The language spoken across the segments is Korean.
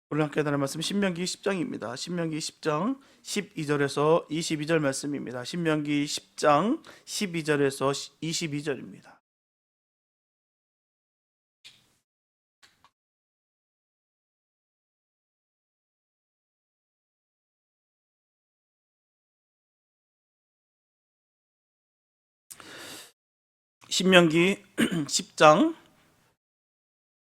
오늘 함께 나눌 말씀 신명기 10장입니다. 신명기 10장 12절에서 22절 말씀입니다. 신명기 10장 12절에서 22절입니다. 신명기 10장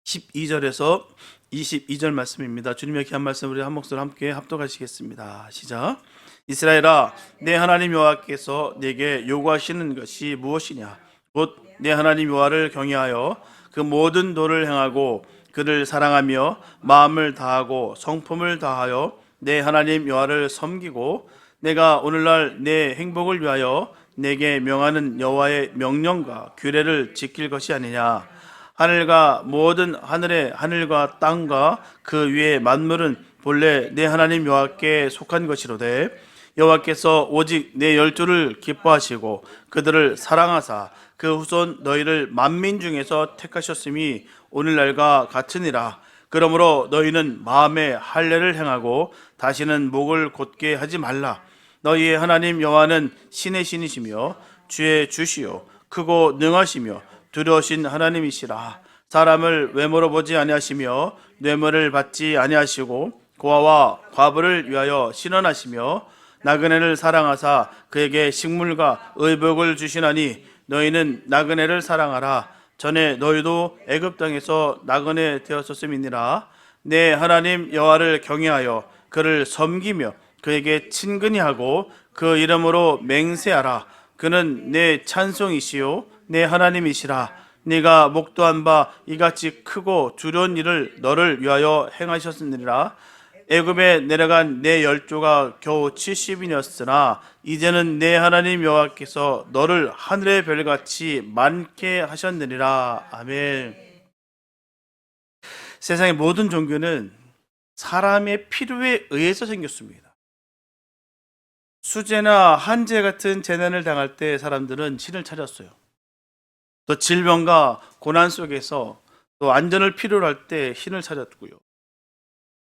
12절에서 22절 말씀입니다. 주님의 귀한 말씀 우리 한 목소리 함께 합독하시겠습니다. 시작. 이스라엘아, 내 하나님 여호와께서 내게 요구하시는 것이 무엇이냐? 곧 내 하나님 여호와를 경외하여 그 모든 도를 행하고 그를 사랑하며 마음을 다하고 성품을 다하여 내 하나님 여호와를 섬기고 내가 오늘날 내 행복을 위하여 내게 명하는 여호와의 명령과 규례를 지킬 것이 아니냐? 하늘과 모든 하늘의 하늘과 땅과 그 위의 만물은 본래 내 하나님 여호와께 속한 것이로되 여호와께서 오직 내 열조를 기뻐하시고 그들을 사랑하사 그 후손 너희를 만민 중에서 택하셨음이 오늘날과 같으니라. 그러므로 너희는 마음에 할례를 행하고 다시는 목을 곧게 하지 말라. 너희의 하나님 여호와는 신의 신이시며 주의 주시요 크고 능하시며 두려우신 하나님이시라. 사람을 외모로 보지 아니하시며 뇌물을 받지 아니하시고 고아와 과부를 위하여 신원하시며 나그네를 사랑하사 그에게 식물과 의복을 주시나니 너희는 나그네를 사랑하라. 전에 너희도 애굽 땅에서 나그네 되었었음이니라. 내 하나님 여호와를 경외하여 그를 섬기며 그에게 친근히 하고 그 이름으로 맹세하라. 그는 내 찬송이시요 내 하나님이시라. 네가 목도한 바 이같이 크고 두려운 일을 너를 위하여 행하셨느니라. 애굽에 내려간 내 열조가 겨우 70인이었으나 이제는 내 하나님 여호와께서 너를 하늘의 별같이 많게 하셨느니라. 아멘. 세상의 모든 종교는 사람의 필요에 의해서 생겼습니다. 수재나 한재 같은 재난을 당할 때 사람들은 신을 찾았어요. 또 질병과 고난 속에서 또 안전을 필요로 할 때 신을 찾았고요.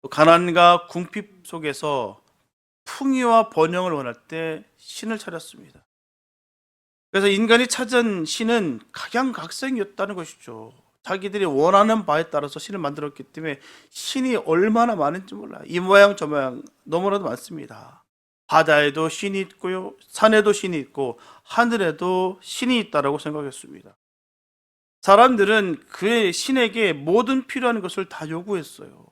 또 가난과 궁핍 속에서 풍요와 번영을 원할 때 신을 찾았습니다. 그래서 인간이 찾은 신은 각양각색이었다는 것이죠. 자기들이 원하는 바에 따라서 신을 만들었기 때문에 신이 얼마나 많은지 몰라요. 이 모양 저 모양 너무나도 많습니다. 바다에도 신이 있고요, 산에도 신이 있고 하늘에도 신이 있다라고 생각했습니다. 사람들은 그의 신에게 모든 필요한 것을 다 요구했어요.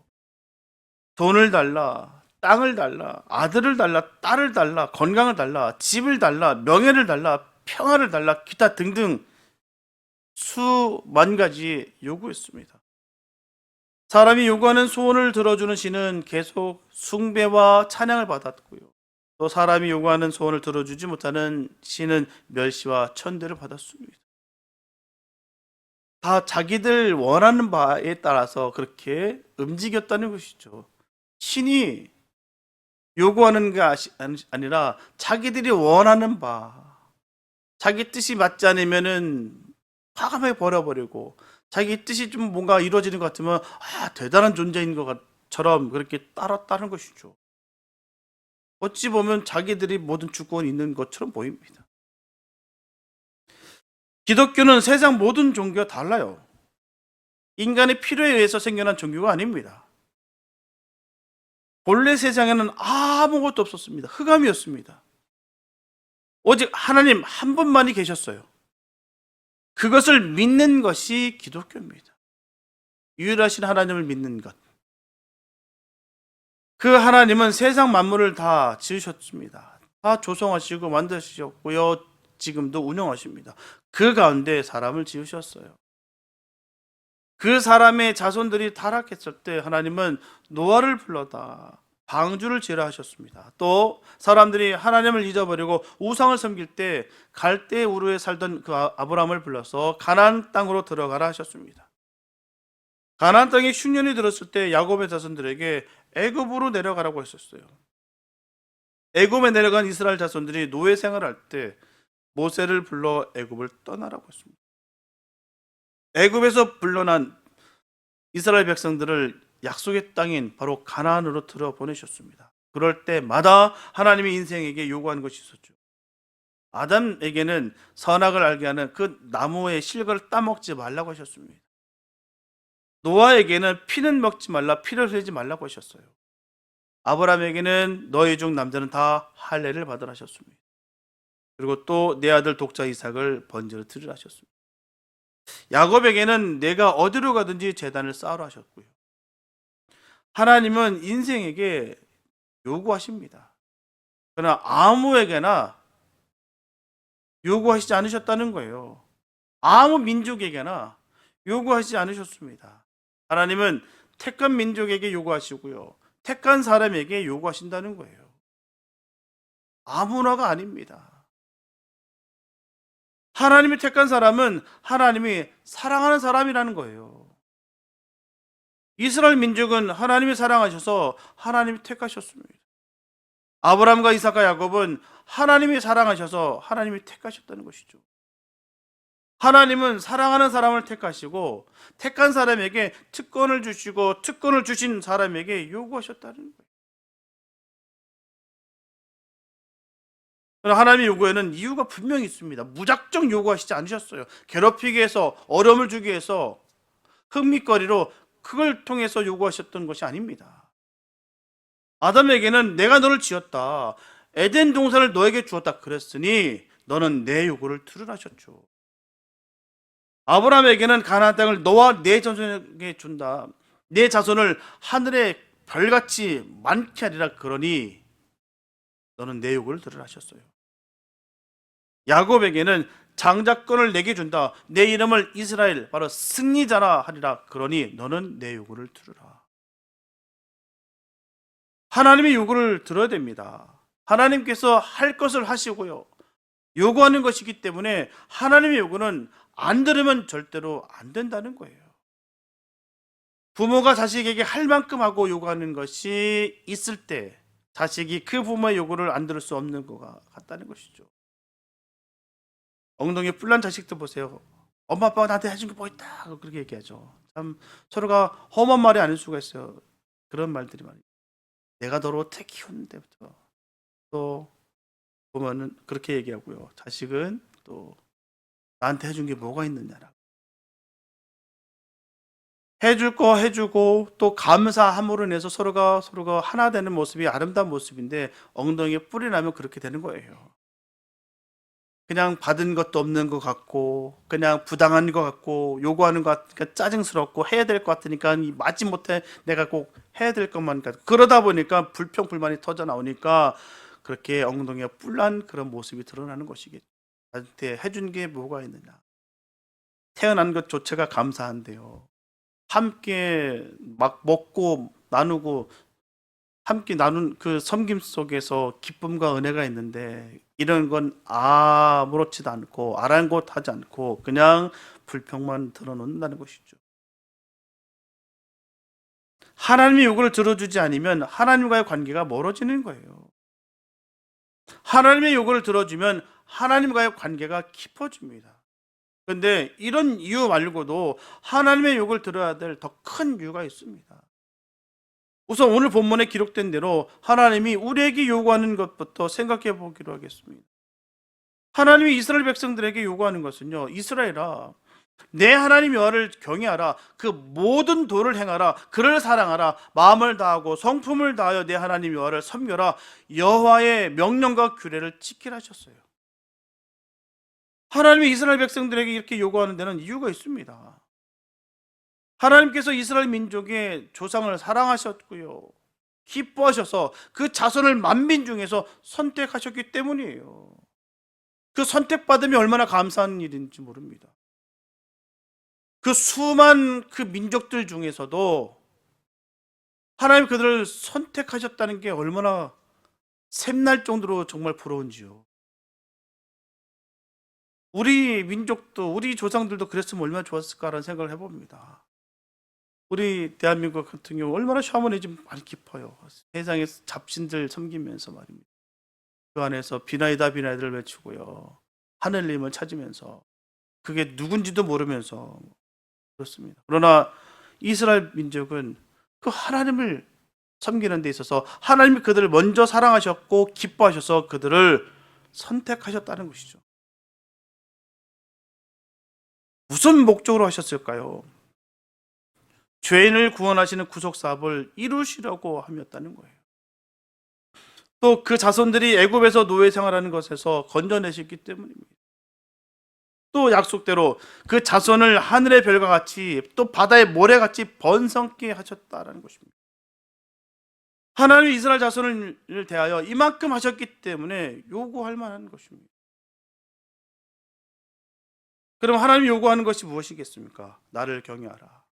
돈을 달라, 땅을 달라, 아들을 달라, 딸을 달라, 건강을 달라, 집을 달라, 명예를 달라, 평화를 달라, 기타 등등 수만 가지 요구했습니다. 사람이 요구하는 소원을 들어주는 신은 계속 숭배와 찬양을 받았고요. 또 사람이 요구하는 소원을 들어주지 못하는 신은 멸시와 천대를 받았습니다. 다 자기들 원하는 바에 따라서 그렇게 움직였다는 것이죠. 신이 요구하는 게 아니라 자기들이 원하는 바, 자기 뜻이 맞지 않으면은 과감하게 버려버리고 자기 뜻이 좀 뭔가 이루어지는 것 같으면 대단한 존재인 것처럼 그렇게 따랐다는 것이죠. 어찌 보면 자기들이 모든 주권이 있는 것처럼 보입니다. 기독교는 세상 모든 종교와 달라요. 인간의 필요에 의해서 생겨난 종교가 아닙니다. 본래 세상에는 아무것도 없었습니다. 흑암이었습니다. 오직 하나님 한 분만이 계셨어요. 그것을 믿는 것이 기독교입니다. 유일하신 하나님을 믿는 것. 그 하나님은 세상 만물을 다 지으셨습니다. 다 조성하시고 만드셨고요. 지금도 운영하십니다. 그 가운데 사람을 지으셨어요. 그 사람의 자손들이 타락했을 때 하나님은 노아를 불러다 방주를 지으라 하셨습니다. 또 사람들이 하나님을 잊어버리고 우상을 섬길 때 갈대 우르에 살던 그 아브라함을 불러서 가나안 땅으로 들어가라 하셨습니다. 가나안 땅에 흉년이 들었을 때 야곱의 자손들에게 애굽으로 내려가라고 했었어요. 애굽에 내려간 이스라엘 자손들이 노예 생활할 때 모세를 불러 애굽을 떠나라고 했습니다. 애굽에서 불러난 이스라엘 백성들을 약속의 땅인 바로 가나안으로 들어보내셨습니다. 그럴 때마다 하나님이 인생에게 요구하는 것이 있었죠. 아담에게는 선악을 알게 하는 그 나무의 실과를 따먹지 말라고 하셨습니다. 노아에게는 피는 먹지 말라, 피를 흘리지 말라고 하셨어요. 아브라함에게는 너희 중 남자는 다 할례를 받으라 하셨습니다. 그리고 또 내 아들 독자 이삭을 번제로 드리라 하셨습니다. 야곱에게는 내가 어디로 가든지 제단을 쌓으라 하셨고요. 하나님은 인생에게 요구하십니다. 그러나 아무에게나 요구하시지 않으셨다는 거예요. 아무 민족에게나 요구하시지 않으셨습니다. 하나님은 택한 민족에게 요구하시고요. 택한 사람에게 요구하신다는 거예요. 아무나가 아닙니다. 하나님이 택한 사람은 하나님이 사랑하는 사람이라는 거예요. 이스라엘 민족은 하나님이 사랑하셔서 하나님이 택하셨습니다. 아브라함과 이삭과 야곱은 하나님이 사랑하셔서 하나님이 택하셨다는 것이죠. 하나님은 사랑하는 사람을 택하시고 택한 사람에게 특권을 주시고 특권을 주신 사람에게 요구하셨다는 거예요. 하나님의 요구에는 이유가 분명히 있습니다. 무작정 요구하시지 않으셨어요. 괴롭히기 위해서, 어려움을 주기 위해서, 흥미거리로 그걸 통해서 요구하셨던 것이 아닙니다. 아담에게는 내가 너를 지었다, 에덴 동산을 너에게 주었다 그랬으니 너는 내 요구를 들으라 하셨죠. 아브라함에게는 가나안 땅을 너와 내 자손에게 준다, 내 자손을 하늘의 별같이 많게 하리라 그러니 너는 내 요구를 들으라 하셨어요. 야곱에게는 장자권을 내게 준다, 내 이름을 이스라엘, 바로 승리자라 하리라 그러니 너는 내 요구를 들으라. 하나님의 요구를 들어야 됩니다. 하나님께서 할 것을 하시고요, 요구하는 것이기 때문에 하나님의 요구는 안 들으면 절대로 안 된다는 거예요. 부모가 자식에게 할 만큼 하고 요구하는 것이 있을 때 자식이 그 부모의 요구를 안 들을 수 없는 것 같다는 것이죠. 엉덩이에 뿔난 자식들 보세요. 엄마 아빠가 나한테 해준 게 뭐 있다 그렇게 얘기하죠. 참 서로가 험한 말이 아닐 수가 있어요. 그런 말들이 많이. 내가 너를 어떻게 키웠는 데부터 또 보면은 그렇게 얘기하고요. 자식은 또 나한테 해준 게 뭐가 있느냐라고. 해줄 거 해주고 또 감사함으로 인해서 서로가 하나 되는 모습이 아름다운 모습인데 엉덩이에 뿔이 나면 그렇게 되는 거예요. 그냥 받은 것도 없는 것 같고 그냥 부당한 것 같고 요구하는 것 같으니까 짜증스럽고 해야 될 것 같으니까 맞지 못해 내가 꼭 해야 될 것만 같고 그러다 보니까 불평 불만이 터져 나오니까 그렇게 엉덩이가 뿔난 그런 모습이 드러나는 것이겠죠. 나한테 해준 게 뭐가 있느냐. 태어난 것조차가 감사한데요. 함께 막 먹고 나누고 함께 나눈 그 섬김 속에서 기쁨과 은혜가 있는데 이런 건 아무렇지도 않고 아랑곳하지 않고 그냥 불평만 드러놓는다는 것이죠. 하나님의 요구를 들어주지 않으면 하나님과의 관계가 멀어지는 거예요. 하나님의 요구를 들어주면 하나님과의 관계가 깊어집니다. 그런데 이런 이유 말고도 하나님의 요구를 들어야 될 더 큰 이유가 있습니다. 우선 오늘 본문에 기록된 대로 하나님이 우리에게 요구하는 것부터 생각해 보기로 하겠습니다. 하나님이 이스라엘 백성들에게 요구하는 것은요, 이스라엘아, 내 하나님 여호와를 경외하라, 그 모든 도를 행하라, 그를 사랑하라, 마음을 다하고 성품을 다하여 내 하나님 여호와를 섬겨라, 여호와의 명령과 규례를 지키라 하셨어요. 하나님이 이스라엘 백성들에게 이렇게 요구하는 데는 이유가 있습니다. 하나님께서 이스라엘 민족의 조상을 사랑하셨고요, 기뻐하셔서 그 자손을 만민 중에서 선택하셨기 때문이에요. 그 선택받으면 얼마나 감사한 일인지 모릅니다. 그 수많은 그 민족들 중에서도 하나님 그들을 선택하셨다는 게 얼마나 샘날 정도로 정말 부러운지요. 우리 민족도 우리 조상들도 그랬으면 얼마나 좋았을까라는 생각을 해봅니다. 우리 대한민국 같은 경우 얼마나 샤머니즘 많이 깊어요. 세상의 잡신들 섬기면서 말입니다. 그 안에서 비나이다 비나이다를 외치고요, 하늘님을 찾으면서 그게 누군지도 모르면서 그렇습니다. 그러나 이스라엘 민족은 그 하나님을 섬기는 데 있어서 하나님이 그들을 먼저 사랑하셨고 기뻐하셔서 그들을 선택하셨다는 것이죠. 무슨 목적으로 하셨을까요? 죄인을 구원하시는 구속 사업을 이루시려고 함이었다는 거예요. 또 그 자손들이 애굽에서 노예 생활하는 것에서 건져내셨기 때문입니다. 또 약속대로 그 자손을 하늘의 별과 같이 또 바다의 모래같이 번성케 하셨다라는 것입니다. 하나님이 이스라엘 자손을 대하여 이만큼 하셨기 때문에 요구할 만한 것입니다. 그럼 하나님이 요구하는 것이 무엇이겠습니까? 나를 경외하라,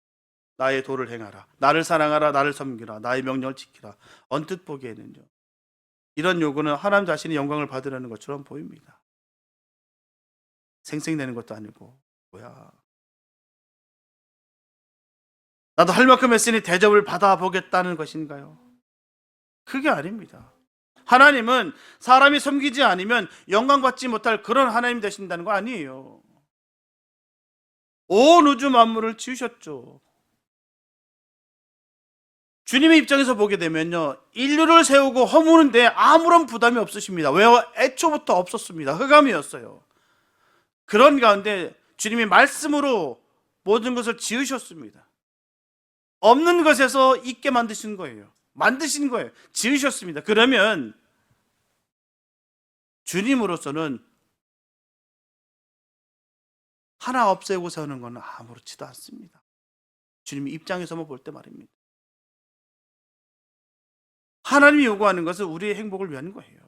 나의 도를 행하라, 나를 사랑하라, 나를 섬기라, 나의 명령을 지키라. 언뜻 보기에는요, 이런 요구는 하나님 자신이 영광을 받으려는 것처럼 보입니다. 생생내는 것도 아니고, 뭐야, 나도 할 만큼 했으니 대접을 받아보겠다는 것인가요? 그게 아닙니다. 하나님은 사람이 섬기지 않으면 영광받지 못할 그런 하나님 되신다는 거 아니에요. 온 우주 만물을 지으셨죠. 주님의 입장에서 보게 되면요, 인류를 세우고 허무는데 아무런 부담이 없으십니다. 왜요? 애초부터 없었습니다. 흑암이었어요. 그런 가운데 주님이 말씀으로 모든 것을 지으셨습니다. 없는 것에서 있게 만드신 거예요. 만드신 거예요. 지으셨습니다. 그러면 주님으로서는 하나 없애고 세우는 건 아무렇지도 않습니다. 주님의 입장에서만 볼 때 말입니다. 하나님이 요구하는 것은 우리의 행복을 위한 거예요.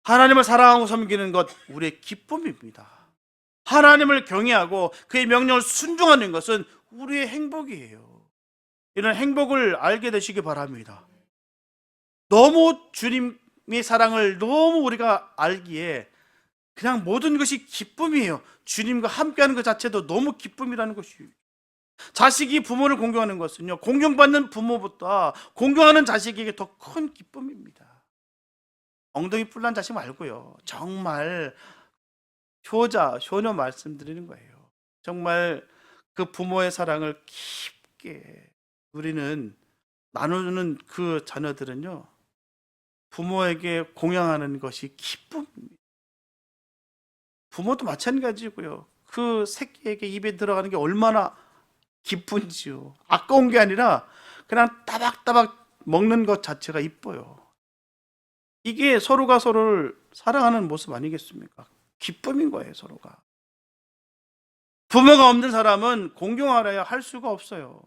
하나님을 사랑하고 섬기는 것, 우리의 기쁨입니다. 하나님을 경외하고 그의 명령을 순종하는 것은 우리의 행복이에요. 이런 행복을 알게 되시기 바랍니다. 너무 주님의 사랑을 너무 우리가 알기에 그냥 모든 것이 기쁨이에요. 주님과 함께하는 것 자체도 너무 기쁨이라는 것이에요. 자식이 부모를 공경하는 것은요, 공경받는 부모보다 공경하는 자식에게 더 큰 기쁨입니다. 엉덩이 뿔난 자식 말고요, 정말 효녀 말씀드리는 거예요. 정말 그 부모의 사랑을 깊게 우리는 나누는 그 자녀들은요, 부모에게 공양하는 것이 기쁨입니다. 부모도 마찬가지고요. 그 새끼에게 입에 들어가는 게 얼마나 기쁜지요. 아까운 게 아니라 그냥 따박따박 먹는 것 자체가 이뻐요. 이게 서로가 서로를 사랑하는 모습 아니겠습니까? 기쁨인 거예요, 서로가. 부모가 없는 사람은 공경하려 할 수가 없어요.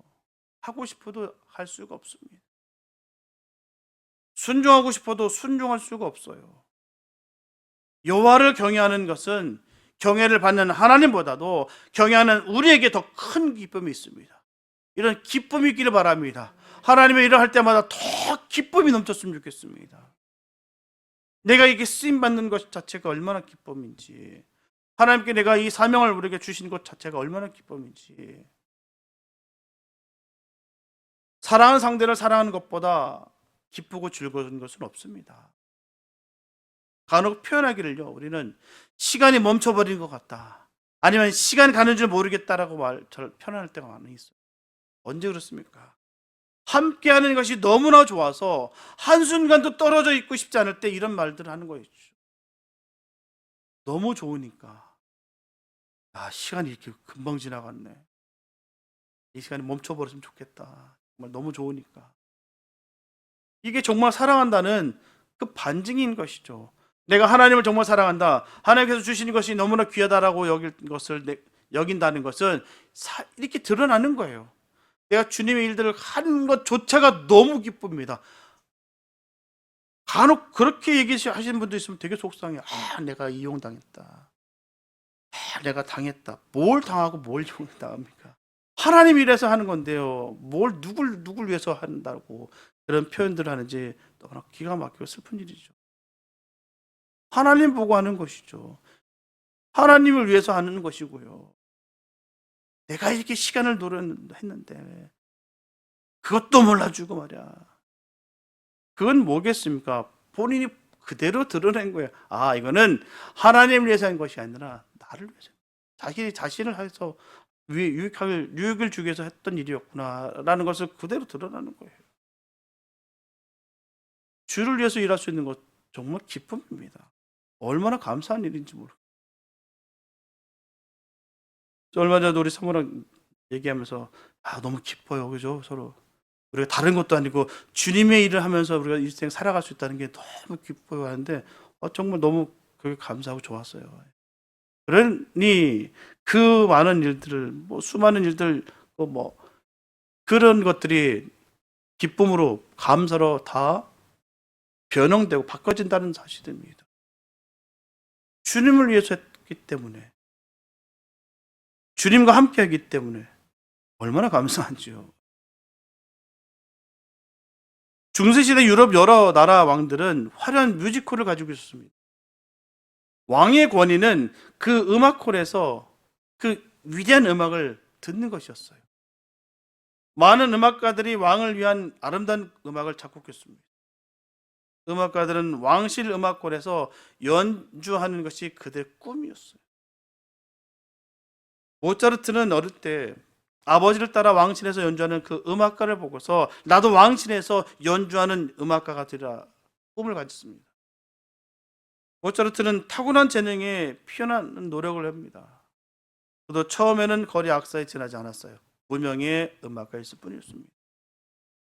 하고 싶어도 할 수가 없습니다. 순종하고 싶어도 순종할 수가 없어요. 여호와를 경외하는 것은 경외를 받는 하나님보다도 경외하는 우리에게 더 큰 기쁨이 있습니다. 이런 기쁨이 있기를 바랍니다. 하나님의 일을 할 때마다 더 기쁨이 넘쳤으면 좋겠습니다. 내가 이게 쓰임받는 것 자체가 얼마나 기쁨인지, 하나님께 내가 이 사명을 우리에게 주신 것 자체가 얼마나 기쁨인지, 사랑하는 상대를 사랑하는 것보다 기쁘고 즐거운 것은 없습니다. 간혹 표현하기를요, 우리는 시간이 멈춰버린 것 같다, 아니면 시간 가는 줄 모르겠다라고 표현할 때가 많이 있어요. 언제 그렇습니까? 함께하는 것이 너무나 좋아서 한순간도 떨어져 있고 싶지 않을 때 이런 말들을 하는 거였죠. 너무 좋으니까, 시간이 이렇게 금방 지나갔네, 이 시간이 멈춰버렸으면 좋겠다, 정말 너무 좋으니까. 이게 정말 사랑한다는 그 반증인 것이죠. 내가 하나님을 정말 사랑한다, 하나님께서 주신 것이 너무나 귀하다라고 여긴다는 것은 이렇게 드러나는 거예요. 내가 주님의 일들을 하는 것조차가 너무 기쁩니다. 간혹 그렇게 얘기하시는 분도 있으면 되게 속상해요. 내가 이용당했다, 내가 당했다. 뭘 당하고 뭘 이용당합니까? 하나님 일해서 하는 건데요, 뭘 누굴 위해서 한다고 그런 표현들을 하는지 너무나 기가 막히고 슬픈 일이죠. 하나님 보고 하는 것이죠. 하나님을 위해서 하는 것이고요. 내가 이렇게 시간을 노력했는데 그것도 몰라주고 말이야. 그건 뭐겠습니까? 본인이 그대로 드러낸 거예요. 이거는 하나님을 위해서 한 것이 아니라 나를 위해서, 자신을 해서 유익을 주기 위해서 했던 일이었구나라는 것을 그대로 드러나는 거예요. 주를 위해서 일할 수 있는 것 정말 기쁨입니다. 얼마나 감사한 일인지 모르겠어요. 얼마 전에 우리 사모랑 얘기하면서 너무 기뻐요, 그죠? 서로 우리가 다른 것도 아니고 주님의 일을 하면서 우리가 일생 살아갈 수 있다는 게 너무 기뻐요 하는데 정말 너무 그게 감사하고 좋았어요. 그러니 그 많은 일들을 수많은 일들 그런 것들이 기쁨으로 감사로 다 변형되고 바꿔진다는 사실입니다. 주님을 위해서 했기 때문에, 주님과 함께 하기 때문에 얼마나 감사한지요. 중세시대 유럽 여러 나라 왕들은 화려한 뮤지컬을 가지고 있었습니다. 왕의 권위는 그 음악홀에서 그 위대한 음악을 듣는 것이었어요. 많은 음악가들이 왕을 위한 아름다운 음악을 작곡했습니다. 음악가들은 왕실 음악홀에서 연주하는 것이 그들의 꿈이었어요. 모차르트는 어릴 때 아버지를 따라 왕실에서 연주하는 그 음악가를 보고서 나도 왕실에서 연주하는 음악가가 되리라 꿈을 가졌습니다. 모차르트는 타고난 재능에 피어나는 노력을 합니다. 그도 처음에는 거리 악사에 지나지 않았어요. 무명의 음악가였을 뿐이었습니다.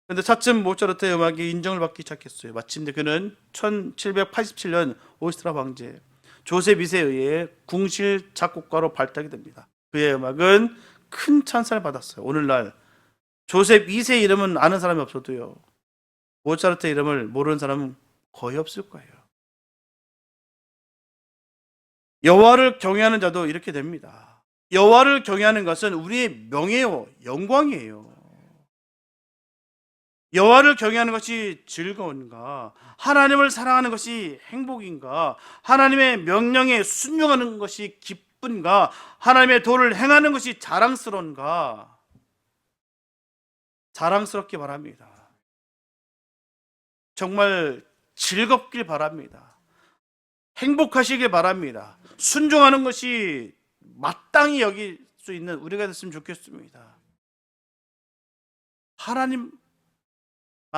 그런데 차츰 모차르트의 음악이 인정을 받기 시작했어요. 마침내 그는 1787년 오스트리아 황제 조셉 2세에 의해 궁실 작곡가로 발탁이 됩니다. 그의 음악은 큰 찬사를 받았어요. 오늘날 조셉 2세 이름은 아는 사람이 없어도요, 모차르트 이름을 모르는 사람은 거의 없을 거예요. 여호와를 경외하는 자도 이렇게 됩니다. 여호와를 경외하는 것은 우리의 명예요, 영광이에요. 여호와를 경외하는 것이 즐거운가? 하나님을 사랑하는 것이 행복인가? 하나님의 명령에 순종하는 것이 기쁜가? 하나님의 도를 행하는 것이 자랑스러운가? 자랑스럽게 바랍니다. 정말 즐겁길 바랍니다. 행복하시길 바랍니다. 순종하는 것이 마땅히 여길 수 있는 우리가 됐으면 좋겠습니다. 하나님만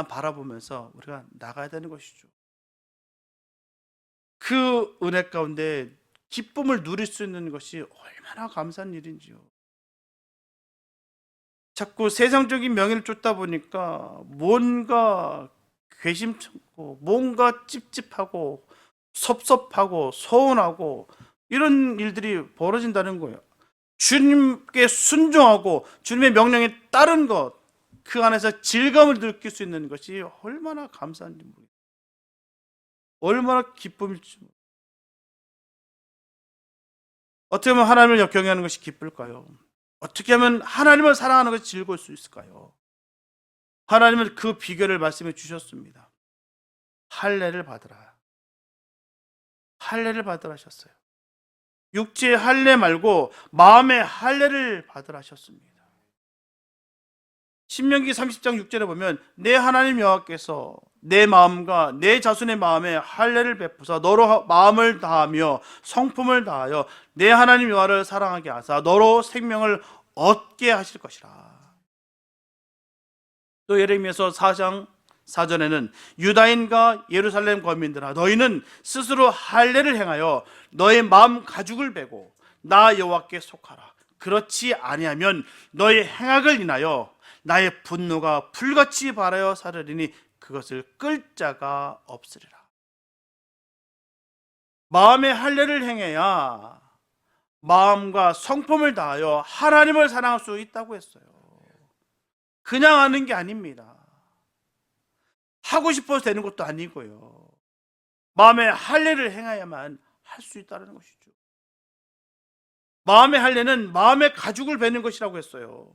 바라보면서 우리가 나가야 되는 것이죠. 그 은혜 가운데 기쁨을 누릴 수 있는 것이 얼마나 감사한 일인지요. 자꾸 세상적인 명예를 쫓다 보니까 뭔가 괘씸하고 뭔가 찝찝하고 섭섭하고 서운하고 이런 일들이 벌어진다는 거예요. 주님께 순종하고 주님의 명령에 따른 것, 그 안에서 즐거움을 느낄 수 있는 것이 얼마나 감사한지 모르겠어요. 얼마나 기쁨일지 모르겠어요. 어떻게 하면 하나님을 경외하는 것이 기쁠까요? 어떻게 하면 하나님을 사랑하는 것이 즐거울 수 있을까요? 하나님은 그 비결을 말씀해 주셨습니다. 할례를 받으라. 할례를 받으라 하셨어요. 육체의 할례 말고 마음의 할례를 받으라 하셨습니다. 신명기 30장 6절에 보면 내 하나님 여호와께서 내 마음과 내 자손의 마음에 할례를 베푸사 너로 마음을 다하며 성품을 다하여 내 하나님 여호와를 사랑하게 하사 너로 생명을 얻게 하실 것이라. 또 예레미야서 4장 4절에는 유다인과 예루살렘 거민들아 너희는 스스로 할례를 행하여 너의 마음 가죽을 베고 나 여호와께 속하라. 그렇지 아니하면 너의 행악을 인하여 나의 분노가 불같이 발하여 사르리니 그것을 끌 자가 없으리라. 마음의 할례를 행해야 마음과 성품을 다하여 하나님을 사랑할 수 있다고 했어요. 그냥 하는 게 아닙니다. 하고 싶어서 되는 것도 아니고요. 마음의 할례를 행해야만 할 수 있다는 것이죠. 마음의 할례는 마음의 가죽을 베는 것이라고 했어요.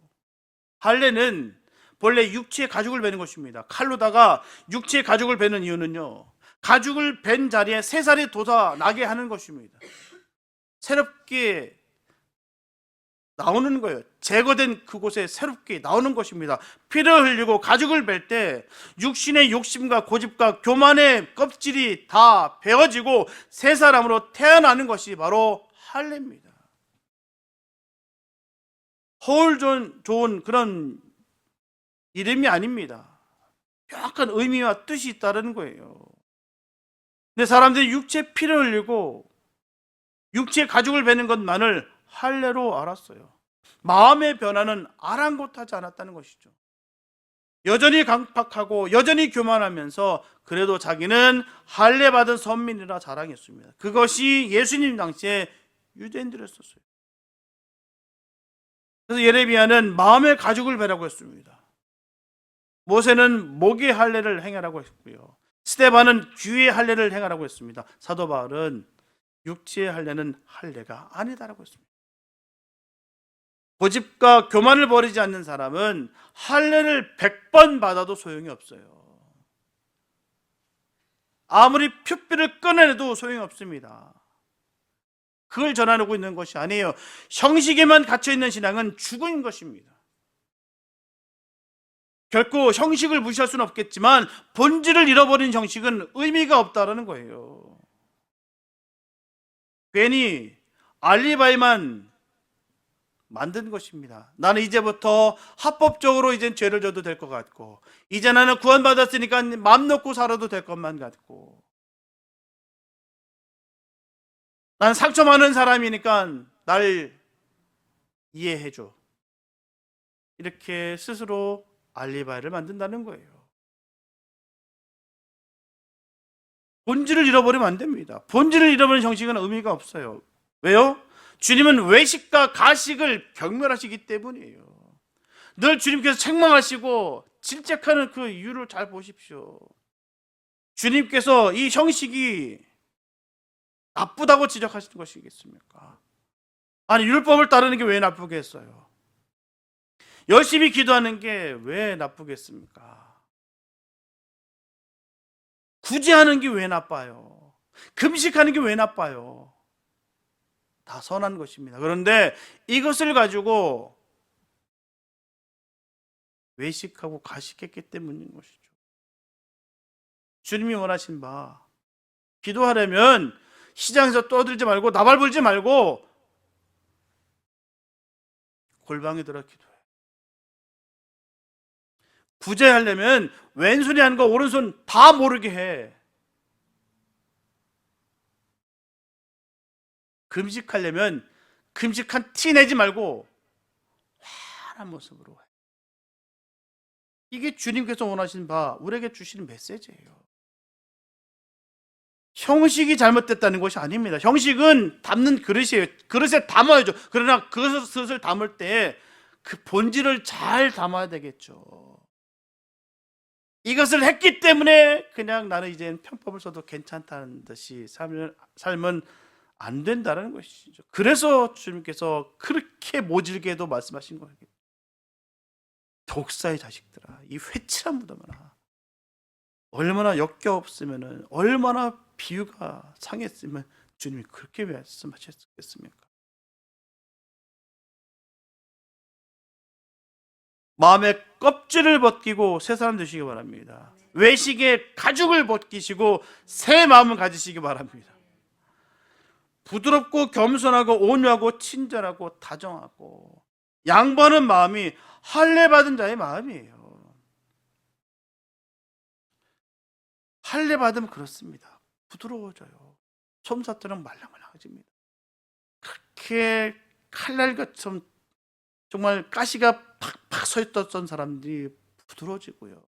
할례는 본래 육체의 가죽을 베는 것입니다. 칼로다가 육체의 가죽을 베는 이유는요, 가죽을 벤 자리에 새살이 돋아나게 하는 것입니다. 새롭게 나오는 거예요. 제거된 그곳에 새롭게 나오는 것입니다. 피를 흘리고 가죽을 벨 때 육신의 욕심과 고집과 교만의 껍질이 다 베어지고 새 사람으로 태어나는 것이 바로 할례입니다. 허울 좋은 그런 이름이 아닙니다. 약간 의미와 뜻이 있다는 거예요. 근데 사람들이 육체 피를 흘리고 육체의 가죽을 베는 것만을 할례로 알았어요. 마음의 변화는 아랑곳하지 않았다는 것이죠. 여전히 강팍하고 여전히 교만하면서 그래도 자기는 할례 받은 선민이라 자랑했습니다. 그것이 예수님 당시에 유대인들이었어요. 그래서 예레미야는 마음의 가죽을 베라고 했습니다. 모세는 목의 할례를 행하라고 했고요. 스데반은 귀의 할례를 행하라고 했습니다. 사도 바울은 육체의 할례는 할례가 아니다라고 했습니다. 고집과 교만을 버리지 않는 사람은 할례를 100번 받아도 소용이 없어요. 아무리 핏줄을 꺼내내도 소용이 없습니다. 그걸 전하고 있는 것이 아니에요. 형식에만 갇혀있는 신앙은 죽은 것입니다. 결코 형식을 무시할 수는 없겠지만 본질을 잃어버린 형식은 의미가 없다라는 거예요. 괜히 알리바이만 만든 것입니다. 나는 이제부터 합법적으로 이젠 죄를 져도 될 것 같고, 이제 나는 구원받았으니까 마음 놓고 살아도 될 것만 같고, 난 상처 많은 사람이니까 날 이해해줘, 이렇게 스스로 알리바이를 만든다는 거예요. 본질을 잃어버리면 안 됩니다. 본질을 잃어버린 형식은 의미가 없어요. 왜요? 주님은 외식과 가식을 경멸하시기 때문이에요. 늘 주님께서 책망하시고 질책하는 그 이유를 잘 보십시오. 주님께서 이 형식이 나쁘다고 지적하시는 것이겠습니까? 아니, 율법을 따르는 게 왜 나쁘겠어요? 열심히 기도하는 게 왜 나쁘겠습니까? 굳이 하는 게 왜 나빠요? 금식하는 게 왜 나빠요? 다 선한 것입니다. 그런데 이것을 가지고 외식하고 가식했기 때문인 것이죠. 주님이 원하신 바, 기도하려면 시장에서 떠들지 말고 나발 불지 말고 골방에 들어 기도해. 구제하려면 왼손이 하는 거 오른손 다 모르게 해. 금식하려면 금식한 티 내지 말고 환한 모습으로 해. 이게 주님께서 원하신 바, 우리에게 주시는 메시지예요. 형식이 잘못됐다는 것이 아닙니다. 형식은 담는 그릇이에요. 그릇에 담아야죠. 그러나 그것을 담을 때 그 본질을 잘 담아야 되겠죠. 이것을 했기 때문에 그냥 나는 이제 편법을 써도 괜찮다는 듯이 삶은 안 된다는 것이죠. 그래서 주님께서 그렇게 모질게도 말씀하신 거예요. 독사의 자식들아, 이 회칠한 무덤아, 얼마나 역겨웠으면, 얼마나 비유가 상했으면 주님이 그렇게 말씀하셨겠습니까? 마음의 껍질을 벗기고 새 사람 되시기 바랍니다. 외식의 가죽을 벗기시고 새 마음을 가지시기 바랍니다. 부드럽고 겸손하고 온유하고 친절하고 다정하고 양보하는 마음이 할례 받은 자의 마음이에요. 할례 받으면 그렇습니다. 부드러워져요. 솜사탕은 말랑말랑해집니다. 그렇게 칼날같이 정말 가시가 팍팍 서 있었던 사람들이 부드러워지고요.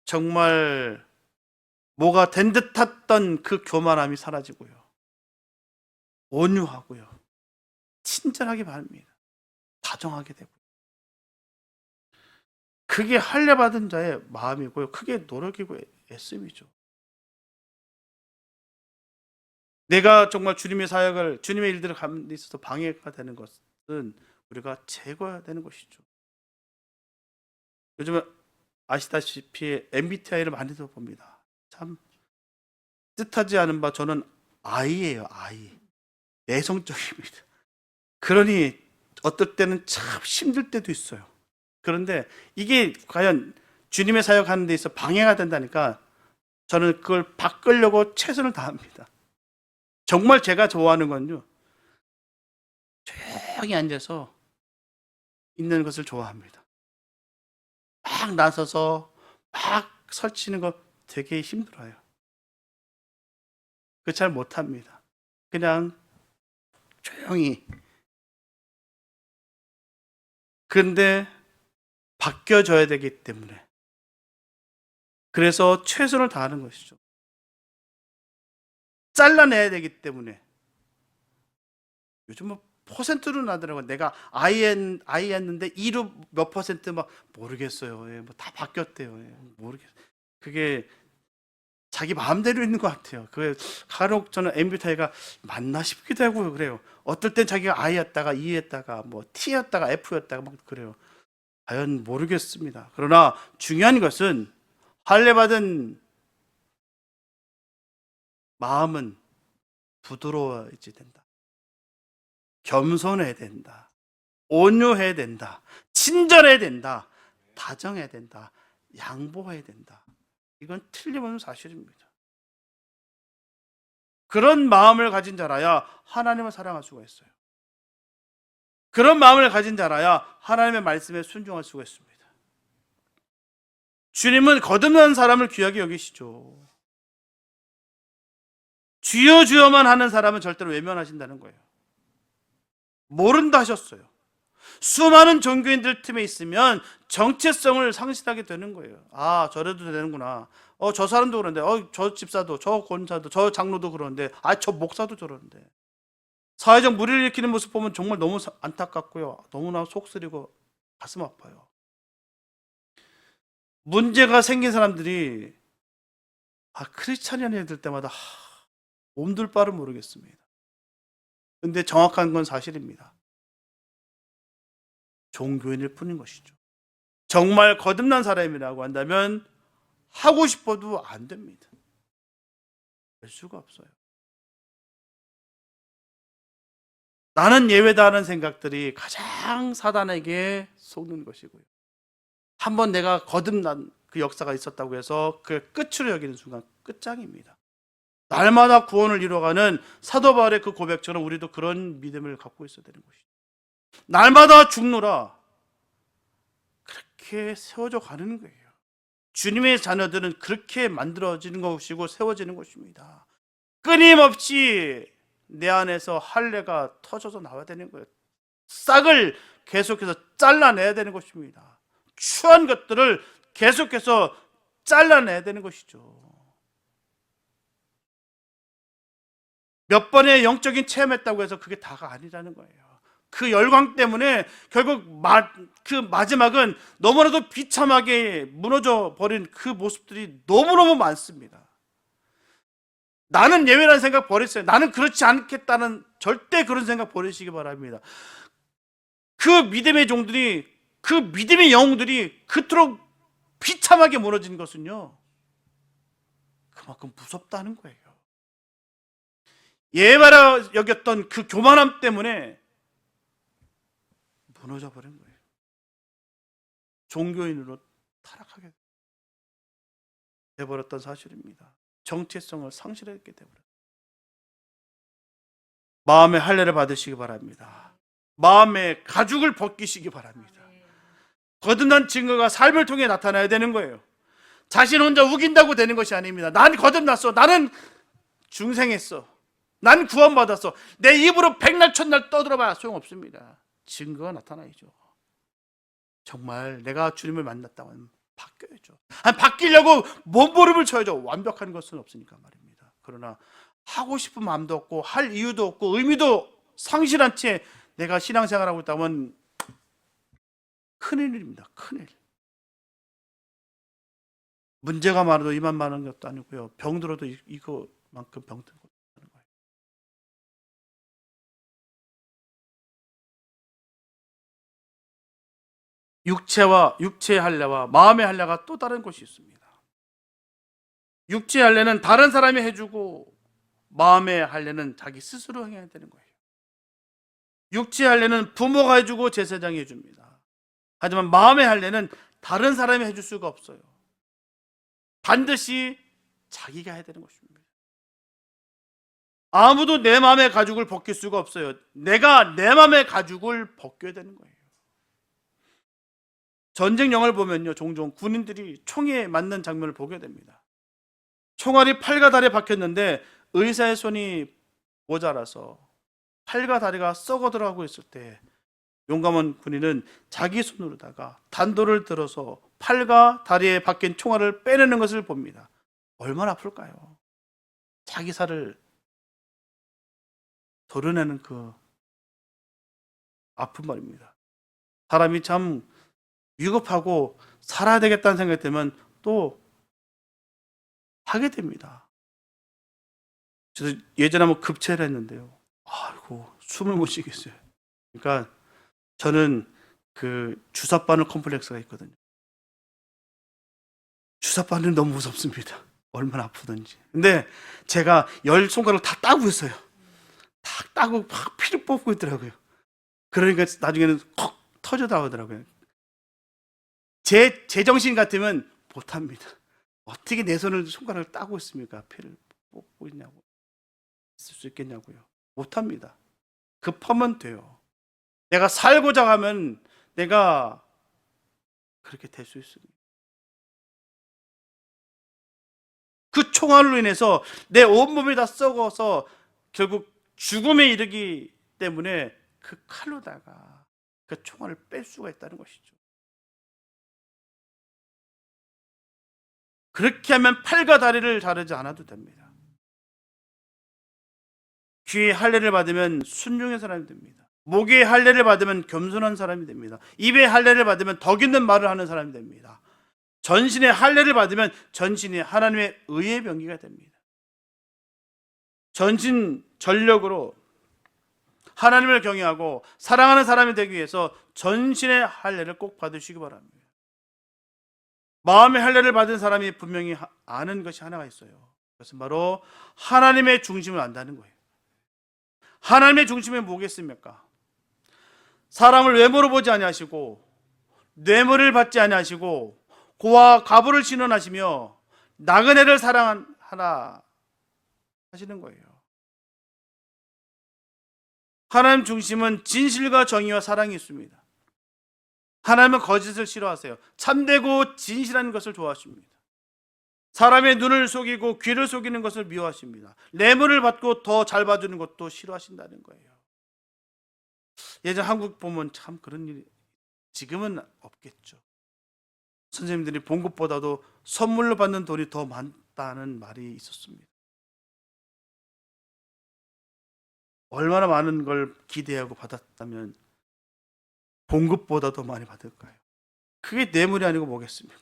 정말 뭐가 된 듯했던 그 교만함이 사라지고요. 온유하고요. 친절하게 바랍니다. 다정하게 되고. 그게 할례 받은 자의 마음이고요. 그게 노력이고 애씀이죠. 내가 정말 주님의 사역을, 주님의 일들을 가는 데 있어서 방해가 되는 것은 우리가 제거해야 되는 것이죠. 요즘에 아시다시피 MBTI를 많이들 봅니다. 참 뜻하지 않은 바, 저는 I예요. I. 내성적입니다. 그러니 어떨 때는 참 힘들 때도 있어요. 그런데 이게 과연 주님의 사역하는 데 있어 방해가 된다니까 저는 그걸 바꾸려고 최선을 다합니다. 정말 제가 좋아하는 건요, 조용히 앉아서 있는 것을 좋아합니다. 막 나서서 막 설치는 거 되게 힘들어요. 그 잘 못합니다. 그냥 조용히. 그런데 바뀌어져야 되기 때문에, 그래서 최선을 다하는 것이죠. 잘라내야 되기 때문에. 요즘 뭐 퍼센트로 나더라고요. 내가 I였는데 E로 몇 퍼센트 막 모르겠어요. 예, 뭐 다 바뀌었대요. 예, 모르겠어요. 그게 자기 마음대로 있는 것 같아요. 그 간혹 저는 MBTI가 맞나 싶기도 하고 그래요. 어떨 땐 자기가 I였다가 E였다가 뭐 T였다가 F였다가 막 그래요. 과연 모르겠습니다. 그러나 중요한 것은 할례받은 마음은 부드러워야지 된다. 겸손해야 된다. 온유해야 된다. 친절해야 된다. 다정해야 된다. 양보해야 된다. 이건 틀림없는 사실입니다. 그런 마음을 가진 자라야 하나님을 사랑할 수가 있어요. 그런 마음을 가진 자라야 하나님의 말씀에 순종할 수가 있습니다. 주님은 거듭난 사람을 귀하게 여기시죠. 주여 주여만 하는 사람은 절대로 외면하신다는 거예요. 모른다 하셨어요. 수많은 종교인들 틈에 있으면 정체성을 상실하게 되는 거예요. 아, 저래도 되는구나. 저 사람도 그런데, 저 집사도, 저 권사도, 저 장로도 그러는데, 저 목사도 저러는데. 사회적 무리를 일으키는 모습 보면 정말 너무 안타깝고요. 너무나 속쓰리고 가슴 아파요. 문제가 생긴 사람들이 크리스찬이라는 애들 때마다 몸둘 바를 모르겠습니다. 근데 정확한 건 사실입니다. 종교인일 뿐인 것이죠. 정말 거듭난 사람이라고 한다면 하고 싶어도 안 됩니다. 될 수가 없어요. 나는 예외다 하는 생각들이 가장 사단에게 속는 것이고요. 한번 내가 거듭난 그 역사가 있었다고 해서 그 끝으로 여기는 순간 끝장입니다. 날마다 구원을 이루어가는 사도 바울의 그 고백처럼 우리도 그런 믿음을 갖고 있어야 되는 것이죠. 날마다 죽노라. 그렇게 세워져 가는 거예요. 주님의 자녀들은 그렇게 만들어지는 것이고 세워지는 것입니다. 끊임없이 내 안에서 할례가 터져서 나와야 되는 거예요. 싹을 계속해서 잘라내야 되는 것입니다. 추한 것들을 계속해서 잘라내야 되는 것이죠. 몇 번의 영적인 체험했다고 해서 그게 다가 아니라는 거예요. 그 열광 때문에 결국 그 마지막은 너무나도 비참하게 무너져 버린 그 모습들이 너무너무 많습니다. 나는 예외라는 생각 버리세요. 나는 그렇지 않겠다는 절대 그런 생각 버리시기 바랍니다. 그 믿음의 종들이, 그 믿음의 영웅들이 그토록 비참하게 무너진 것은요, 그만큼 무섭다는 거예요. 예외라 여겼던 그 교만함 때문에 무너져 버린 거예요. 종교인으로 타락하게 되어버렸던 사실입니다. 정체성을 상실했기 때문에. 마음의 할례를 받으시기 바랍니다. 마음의 가죽을 벗기시기 바랍니다. 거듭난 증거가 삶을 통해 나타나야 되는 거예요. 자신 혼자 우긴다고 되는 것이 아닙니다. 난 거듭났어. 나는 중생했어. 난 구원받았어. 내 입으로 백날 천날 떠들어봐야 소용없습니다. 증거가 나타나야죠. 정말 내가 주님을 만났다고 하면 바뀌어야죠. 바뀌려고 몸부림을 쳐야죠. 완벽한 것은 없으니까 말입니다. 그러나 하고 싶은 마음도 없고 할 이유도 없고 의미도 상실한 채 내가 신앙생활하고 있다면 큰일입니다. 큰일. 문제가 많아도 이만 많은 것도 아니고요. 병들어도 이거만큼 병든 것도 아닌 거예요. 육체의 할례와 마음의 할례가 또 다른 것이 있습니다. 육체의 할례는 다른 사람이 해주고 마음의 할례는 자기 스스로 해야 되는 거예요. 육체의 할례는 부모가 해주고 제사장이 해줍니다. 하지만 마음의 할례는 다른 사람이 해줄 수가 없어요. 반드시 자기가 해야 되는 것입니다. 아무도 내 마음의 가죽을 벗길 수가 없어요. 내가 내 마음의 가죽을 벗겨야 되는 거예요. 전쟁 영화를 보면요, 종종 군인들이 총에 맞는 장면을 보게 됩니다. 총알이 팔과 다리에 박혔는데 의사의 손이 모자라서 팔과 다리가 썩어 들어가고 있을 때 용감한 군인은 자기 손으로다가 단도를 들어서 팔과 다리에 박힌 총알을 빼내는 것을 봅니다. 얼마나 아플까요? 자기 살을 도려내는 그 아픈 말입니다. 사람이 참 위급하고 살아야 되겠다는 생각이 들면 또 하게 됩니다. 저도 예전에 한번 급체를 했는데요. 아이고, 숨을 못 쉬겠어요. 그러니까 저는 그 주사바늘 컴플렉스가 있거든요. 주사바늘 너무 무섭습니다. 얼마나 아프든지. 근데 제가 10손가락을 다 따고 있어요. 다 따고 막 피를 뽑고 있더라고요. 그러니까 나중에는 콕 터져 나오더라고요. 제 정신 같으면 못합니다. 어떻게 내 손가락을 따고 있습니까? 피를 뽑고 있냐고. 있을 수 있겠냐고요. 못합니다. 급하면 돼요. 내가 살고자 하면 내가 그렇게 될 수 있습니다. 그 총알로 인해서 내 온몸이 다 썩어서 결국 죽음에 이르기 때문에 그 칼로다가 그 총알을 뺄 수가 있다는 것이죠. 그렇게 하면 팔과 다리를 자르지 않아도 됩니다. 귀에 할례를 받으면 순종의 사람이 됩니다. 목에 할례를 받으면 겸손한 사람이 됩니다. 입에 할례를 받으면 덕 있는 말을 하는 사람이 됩니다. 전신의 할례를 받으면 전신이 하나님의 의의 병기가 됩니다. 전신 전력으로 하나님을 경외하고 사랑하는 사람이 되기 위해서 전신의 할례를 꼭 받으시기 바랍니다. 마음의 할례를 받은 사람이 분명히 아는 것이 하나가 있어요. 그것은 바로 하나님의 중심을 안다는 거예요. 하나님의 중심이 뭐겠습니까? 사람을 외모로 보지 아니하시고 뇌물을 받지 아니하시고 고와 과부를 신원하시며 나그네를 사랑하라 하시는 거예요. 하나님 중심은 진실과 정의와 사랑이 있습니다. 하나님은 거짓을 싫어하세요. 참되고 진실한 것을 좋아하십니다. 사람의 눈을 속이고 귀를 속이는 것을 미워하십니다. 뇌물을 받고 더 잘 봐주는 것도 싫어하신다는 거예요. 예전 한국 보면 참 그런 일이 지금은 없겠죠. 선생님들이 본 것보다도 선물로 받는 돈이 더 많다는 말이 있었습니다. 얼마나 많은 걸 기대하고 받았다면 봉급보다 더 많이 받을까요? 그게 뇌물이 아니고 뭐겠습니까?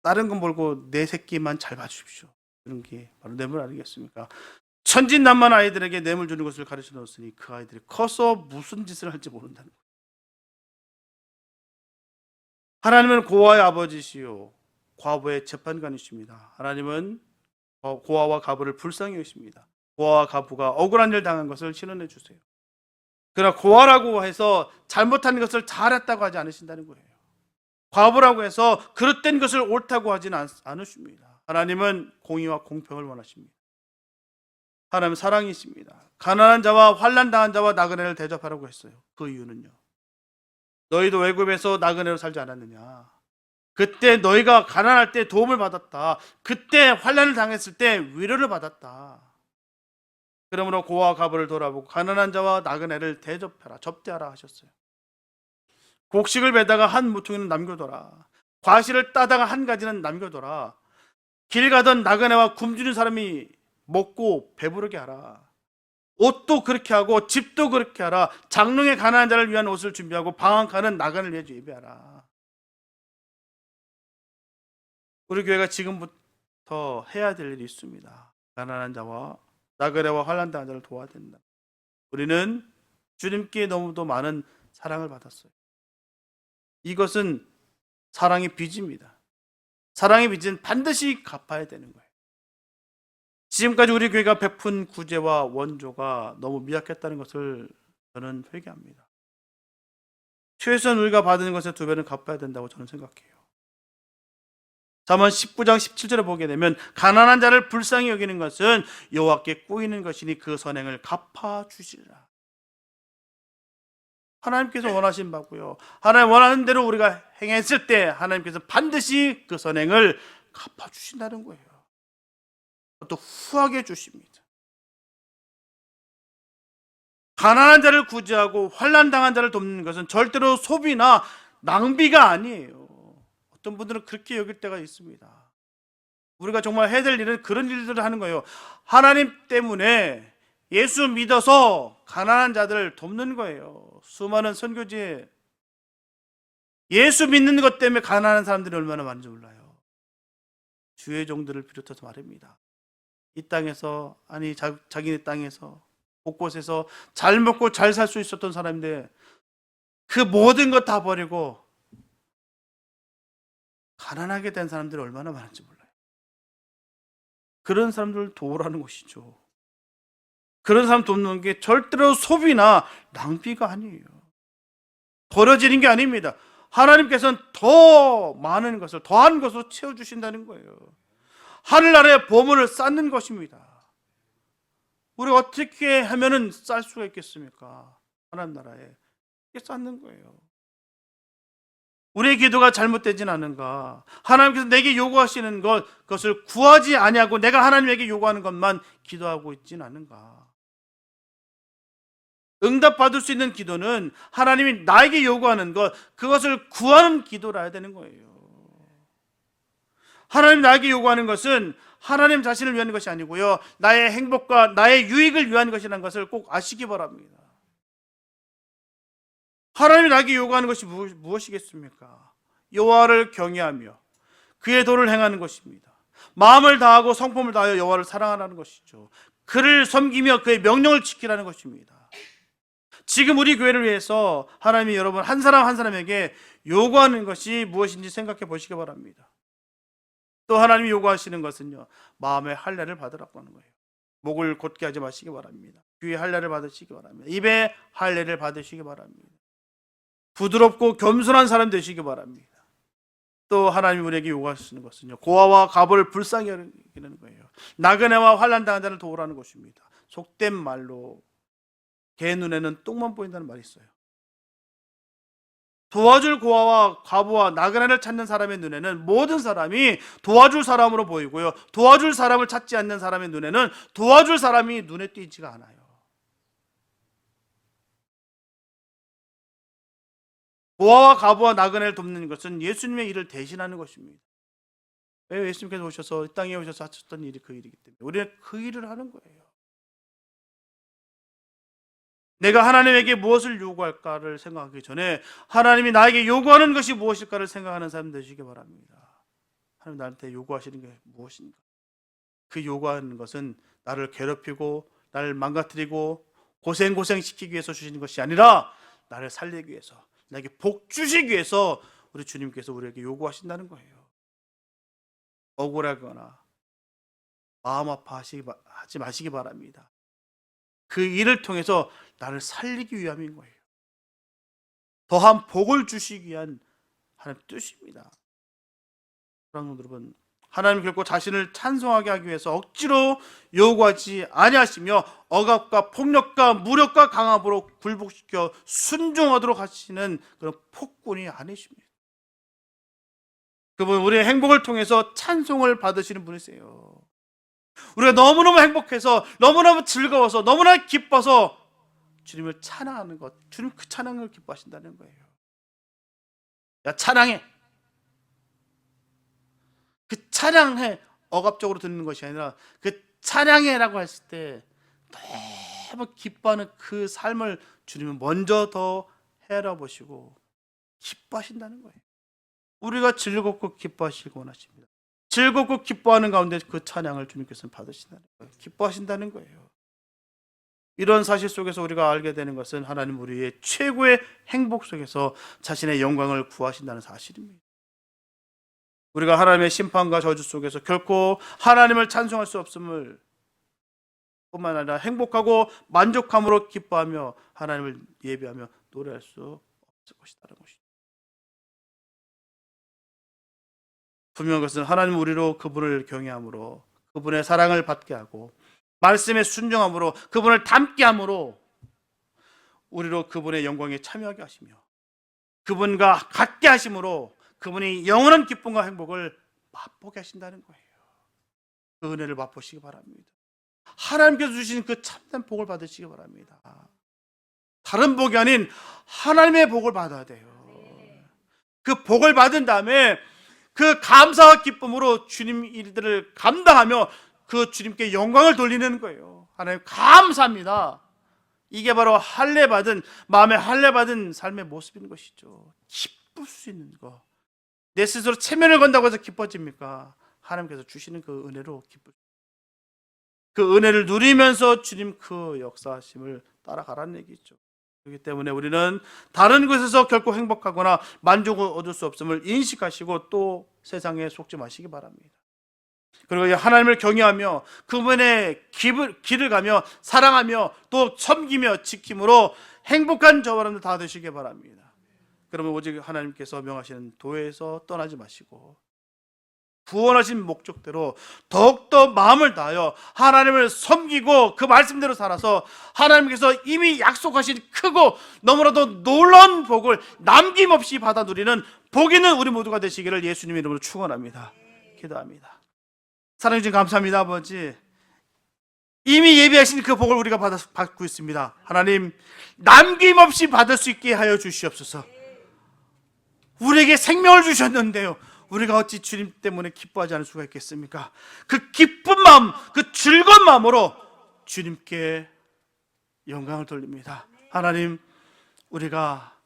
다른 건 몰고 내 새끼만 잘 봐주십시오. 그런 게 바로 뇌물 아니겠습니까? 천진난만 아이들에게 뇌물 주는 것을 가르쳐 놓았으니 그 아이들이 커서 무슨 짓을 할지 모른다는 거예요. 하나님은 고아의 아버지시요 과부의 재판관이십니다. 하나님은 고아와 과부를 불쌍히 여기십니다. 고아와 과부가 억울한 일 당한 것을 신원해 주세요. 그러나 고아라고 해서 잘못한 것을 잘했다고 하지 않으신다는 거예요. 과부라고 해서 그릇된 것을 옳다고 하지는 않으십니다. 하나님은 공의와 공평을 원하십니다. 하나님은 사랑이십니다. 가난한 자와 환난 당한 자와 나그네를 대접하라고 했어요. 그 이유는요. 너희도 외국에서 나그네로 살지 않았느냐? 그때 너희가 가난할 때 도움을 받았다. 그때 환난을 당했을 때 위로를 받았다. 그러므로 고아와 과부를 돌아보고 가난한 자와 나그네를 대접하라, 접대하라 하셨어요. 곡식을 베다가 한 무퉁이는 남겨둬라. 과실을 따다가 한 가지는 남겨둬라. 길 가던 나그네와 굶주린 사람이 먹고 배부르게 하라. 옷도 그렇게 하고 집도 그렇게 하라. 장롱에 가난한 자를 위한 옷을 준비하고 방황하는 나그네를 위해 예배하라. 우리 교회가 지금부터 해야 될 일이 있습니다. 가난한 자와 나그네와 환난 당한 자를 도와야 된다. 우리는 주님께 너무도 많은 사랑을 받았어요. 이것은 사랑의 빚입니다. 사랑의 빚은 반드시 갚아야 되는 거예요. 지금까지 우리 교회가 베푼 구제와 원조가 너무 미약했다는 것을 저는 회개합니다. 최소한 우리가 받은 것의 2배는 갚아야 된다고 저는 생각해요. 잠언 19장 17절에 보게 되면 가난한 자를 불쌍히 여기는 것은 여호와께 꼬이는 것이니 그 선행을 갚아 주시리라. 하나님께서 원하신 바고요. 하나님 원하는 대로 우리가 행했을 때 하나님께서 반드시 그 선행을 갚아주신다는 거예요. 또 후하게 주십니다. 가난한 자를 구제하고 환난 당한 자를 돕는 것은 절대로 소비나 낭비가 아니에요. 어떤 분들은 그렇게 여길 때가 있습니다. 우리가 정말 해야 될 일은 그런 일들을 하는 거예요. 하나님 때문에 예수 믿어서 가난한 자들을 돕는 거예요. 수많은 선교지에 예수 믿는 것 때문에 가난한 사람들이 얼마나 많은지 몰라요. 주의 종들을 비롯해서 말입니다. 이 땅에서, 아니 자기네 땅에서 곳곳에서 잘 먹고 잘 살 수 있었던 사람인데 그 모든 것 다 버리고 가난하게 된 사람들이 얼마나 많은지 몰라요. 그런 사람들을 도우라는 것이죠. 그런 사람 돕는 게 절대로 소비나 낭비가 아니에요. 버려지는 게 아닙니다. 하나님께서는 더 많은 것을, 더한 것으로 채워주신다는 거예요. 하늘나라의 보물을 쌓는 것입니다. 우리가 어떻게 하면은 쌀 수가 있겠습니까? 하나님 나라에 이렇게 쌓는 거예요. 우리의 기도가 잘못되진 않은가? 하나님께서 내게 요구하시는 그것을 구하지 아니하고 내가 하나님에게 요구하는 것만 기도하고 있진 않은가? 응답받을 수 있는 기도는 하나님이 나에게 요구하는 것, 그것을 구하는 기도라 해야 되는 거예요. 하나님 나에게 요구하는 것은 하나님 자신을 위한 것이 아니고요, 나의 행복과 나의 유익을 위한 것이라는 것을 꼭 아시기 바랍니다. 하나님이 나에게 요구하는 것이 무엇이겠습니까? 여호와를 경외하며 그의 도를 행하는 것입니다. 마음을 다하고 성품을 다하여 여호와를 사랑하라는 것이죠. 그를 섬기며 그의 명령을 지키라는 것입니다. 지금 우리 교회를 위해서 하나님이 여러분 한 사람 한 사람에게 요구하는 것이 무엇인지 생각해 보시기 바랍니다. 또 하나님이 요구하시는 것은요, 마음의 할례를 받으라고 하는 거예요. 목을 곧게 하지 마시기 바랍니다. 귀에 할례를 받으시기 바랍니다. 입에 할례를 받으시기 바랍니다. 부드럽고 겸손한 사람 되시기 바랍니다. 또 하나님이 우리에게 요구하시는 것은요, 고아와 가부를 불쌍히 여기는 거예요. 나그네와 환난 당한 자를 도우라는 것입니다. 속된 말로 개 눈에는 똥만 보인다는 말이 있어요. 도와줄 고아와 과부와 나그네를 찾는 사람의 눈에는 모든 사람이 도와줄 사람으로 보이고요, 도와줄 사람을 찾지 않는 사람의 눈에는 도와줄 사람이 눈에 띄지가 않아요. 고아와 과부와 나그네를 돕는 것은 예수님의 일을 대신하는 것입니다. 왜 예수님께서 오셔서 이 땅에 오셔서 하셨던 일이 그 일이기 때문에 우리는 그 일을 하는 거예요. 내가 하나님에게 무엇을 요구할까를 생각하기 전에 하나님이 나에게 요구하는 것이 무엇일까를 생각하는 사람 되시기 바랍니다. 하나님 나한테 요구하시는 게 무엇인가? 그 요구하는 것은 나를 괴롭히고 나를 망가뜨리고 고생시키기 위해서 주시는 것이 아니라 나를 살리기 위해서, 나에게 복 주시기 위해서 우리 주님께서 우리에게 요구하신다는 거예요. 억울하거나 마음 아파하지 마시기 바랍니다. 그 일을 통해서 나를 살리기 위함인 거예요. 더한 복을 주시기 위한 하나님의 뜻입니다. 사랑하는 여러분, 하나님 결코 자신을 찬송하게 하기 위해서 억지로 요구하지 아니하시며 억압과 폭력과 무력과 강압으로 굴복시켜 순종하도록 하시는 그런 폭군이 아니십니다. 그분 우리의 행복을 통해서 찬송을 받으시는 분이세요. 우리가 너무너무 행복해서 너무너무 즐거워서 너무나 기뻐서 주님을 찬양하는 것, 주님 그 찬양을 기뻐하신다는 거예요. 야 찬양해. 그 찬양해 억압적으로 듣는 것이 아니라 그 찬양해라고 했을 때 너무 기뻐하는 그 삶을 주님은 먼저 더 해라 보시고 기뻐하신다는 거예요. 우리가 즐겁고 기뻐하시기 원하십니다. 즐겁고 기뻐하는 가운데 그 찬양을 주님께서는 받으신다는 거예요. 기뻐하신다는 거예요. 이런 사실 속에서 우리가 알게 되는 것은 하나님 우리의 최고의 행복 속에서 자신의 영광을 구하신다는 사실입니다. 우리가 하나님의 심판과 저주 속에서 결코 하나님을 찬송할 수 없음을 뿐만 아니라 행복하고 만족함으로 기뻐하며 하나님을 예배하며 노래할 수 없을 것이라는 것이죠. 분명한 것은 하나님 우리로 그분을 경외함으로 그분의 사랑을 받게 하고 말씀에 순종함으로 그분을 닮게 함으로 우리로 그분의 영광에 참여하게 하시며 그분과 같게 하심으로 그분이 영원한 기쁨과 행복을 맛보게 하신다는 거예요. 그 은혜를 맛보시기 바랍니다. 하나님께서 주신 그 참된 복을 받으시기 바랍니다. 다른 복이 아닌 하나님의 복을 받아야 돼요. 그 복을 받은 다음에 그 감사와 기쁨으로 주님 일들을 감당하며 그 주님께 영광을 돌리는 거예요. 하나님 감사합니다. 이게 바로 할례받은, 마음에 할례받은 삶의 모습인 것이죠. 기쁠 수 있는 거. 내 스스로 체면을 건다고 해서 기뻐집니까? 하나님께서 주시는 그 은혜로 기쁠, 그 은혜를 누리면서 주님 그 역사하심을 따라가라는 얘기죠. 그렇기 때문에 우리는 다른 것에서 결코 행복하거나 만족을 얻을 수 없음을 인식하시고 또 세상에 속지 마시기 바랍니다. 그리고 하나님을 경외하며 그분의 길을 가며 사랑하며 또 섬기며 지킴으로 행복한 저와 여러분들 다 되시기 바랍니다. 그러면 오직 하나님께서 명하시는 도에서 떠나지 마시고 구원하신 목적대로 더욱더 마음을 다하여 하나님을 섬기고 그 말씀대로 살아서 하나님께서 이미 약속하신 크고 너무나도 놀라운 복을 남김없이 받아 누리는 복 있는 우리 모두가 되시기를 예수님 이름으로 축원합니다. 기도합니다. 사랑해 주신 감사합니다. 아버지, 이미 예비하신 그 복을 우리가 받고 있습니다. 하나님, 남김없이 받을 수 있게 하여 주시옵소서. 우리에게 생명을 주셨는데요, 우리가 어찌 주님 때문에 기뻐하지 않을 수가 있겠습니까? 그 기쁜 마음, 그 즐거운 마음으로 주님께 영광을 돌립니다. 하나님, 우리가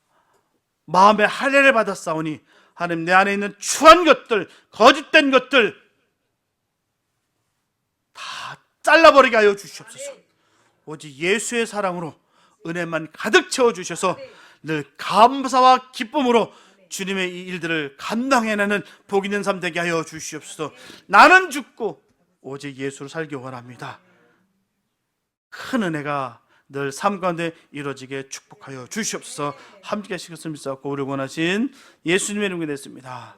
마음의 할례를 받았사오니 하나님, 내 안에 있는 추한 것들, 거짓된 것들 다 잘라버리게 하여 주시옵소서. 오직 예수의 사랑으로 은혜만 가득 채워주셔서 늘 감사와 기쁨으로 주님의 이 일들을 감당해내는 복 있는 삶 되게 하여 주시옵소서. 나는 죽고 오직 예수로 살기 원합니다. 큰 은혜가 늘 삶 가운데 이루어지게 축복하여 주시옵소서. 함께 하시겠습니다. 우리 원하신 예수님의 이름이 됐습니다.